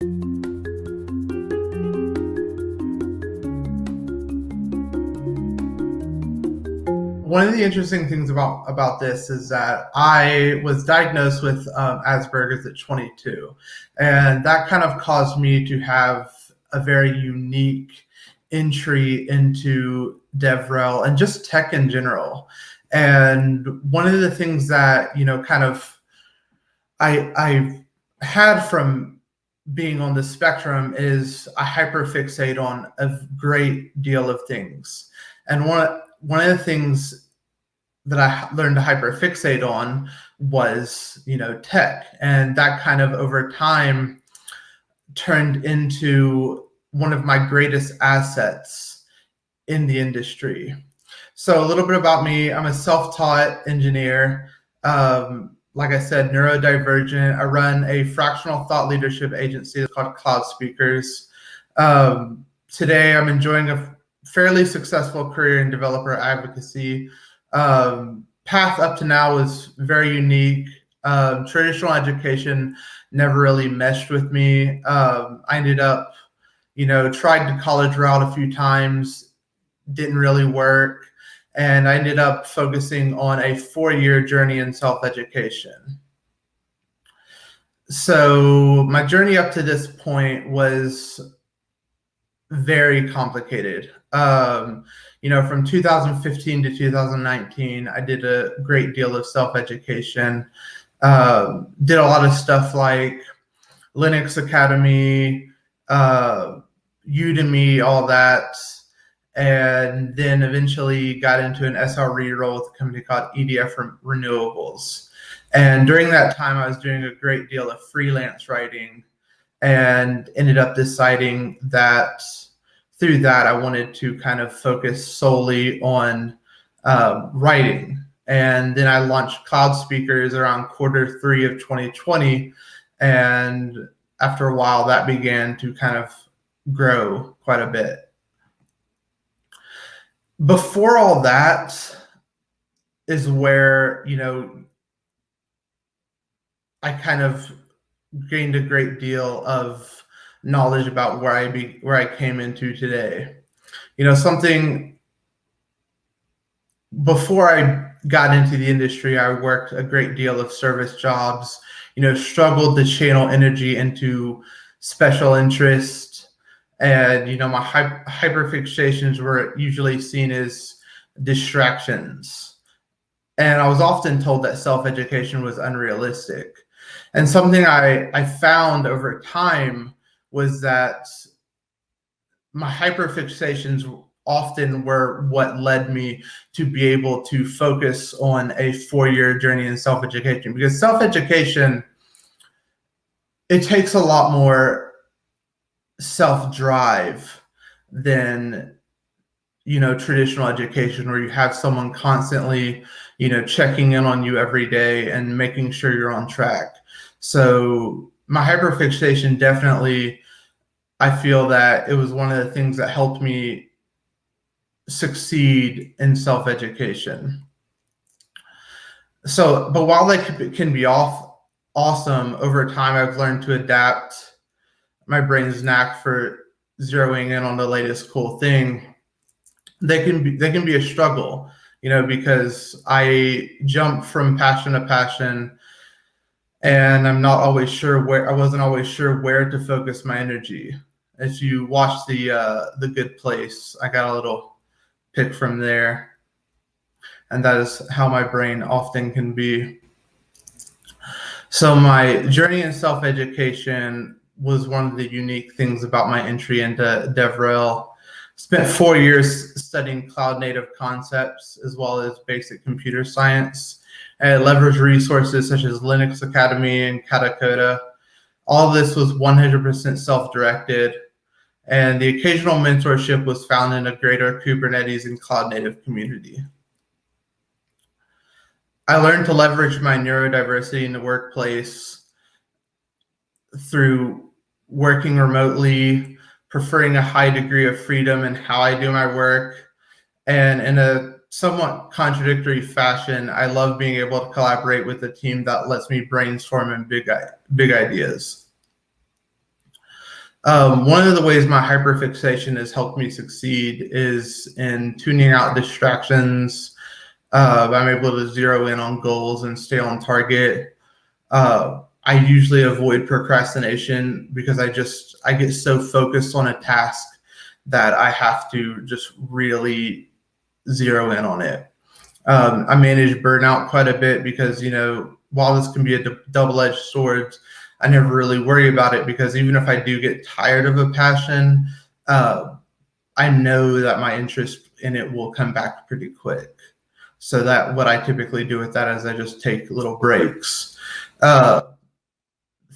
One of the interesting things about this is that I was diagnosed with Asperger's at 22, and that kind of caused me to have a very unique entry into DevRel and just tech in general. And one of the things that kind of I had from being on the spectrum is I hyperfixate on a great deal of things, and one of the things that I learned to hyperfixate on was, tech. And that kind of over time turned into one of my greatest assets in the industry. So a little bit about me, I'm a self-taught engineer. Like I said, neurodivergent. I run a fractional thought leadership agency called Cloud Speakers. Today, I'm enjoying a fairly successful career in developer advocacy. Path up to now was very unique. Traditional education never really meshed with me. I ended up, tried the college route a few times, didn't really work. And I ended up focusing on a 4-year journey in self-education. So my journey up to this point was very complicated. From 2015 to 2019, I did a great deal of self-education. Did a lot of stuff like Linux Academy, Udemy, all that. And then eventually got into an SRE role with a company called EDF Renewables. And during that time, I was doing a great deal of freelance writing and ended up deciding that through that, I wanted to kind of focus solely on writing. And then I launched Cloud Speakers around Q3 of 2020. And after a while, that began to kind of grow quite a bit. Before all that is where, I kind of gained a great deal of knowledge about where I came into today. Something before I got into the industry, I worked a great deal of service jobs, struggled to channel energy into special interest. And, my hyperfixations were usually seen as distractions. And I was often told that self-education was unrealistic. And something I found over time was that my hyperfixations often were what led me to be able to focus on a 4-year journey in self-education. Because self-education, it takes a lot more self-drive than traditional education, where you have someone constantly checking in on you every day and making sure you're on track. So my hyperfixation definitely, I feel that it was one of the things that helped me succeed in self-education. So, but while they can be awesome, over time I've learned to adapt my brain's knack for zeroing in on the latest cool thing. They can be a struggle, because I jump from passion to passion, and I wasn't always sure where to focus my energy. If you watch the Good Place, I got a little pick from there, and that is how my brain often can be. So my journey in self-education was one of the unique things about my entry into DevRel. Spent 4 years studying cloud native concepts as well as basic computer science. I leveraged resources such as Linux Academy and Katacoda. All of this was 100% self-directed, and the occasional mentorship was found in a greater Kubernetes and cloud native community. I learned to leverage my neurodiversity in the workplace through working remotely, preferring a high degree of freedom in how I do my work, and in a somewhat contradictory fashion, I love being able to collaborate with a team that lets me brainstorm in big ideas. One of the ways my hyperfixation has helped me succeed is in tuning out distractions. I'm able to zero in on goals and stay on target. I usually avoid procrastination because I get so focused on a task that I have to just really zero in on it. I manage burnout quite a bit because, while this can be a double-edged sword, I never really worry about it because even if I do get tired of a passion, I know that my interest in it will come back pretty quick. So that what I typically do with that is I just take little breaks.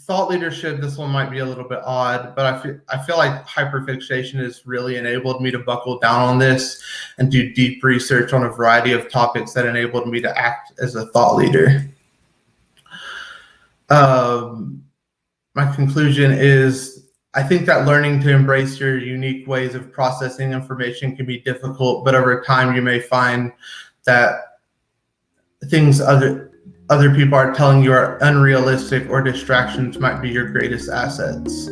Thought leadership, this one might be a little bit odd, but I feel like hyperfixation has really enabled me to buckle down on this and do deep research on a variety of topics that enabled me to act as a thought leader. My conclusion is I think that learning to embrace your unique ways of processing information can be difficult, but over time you may find that things other people are telling you are unrealistic or distractions might be your greatest assets.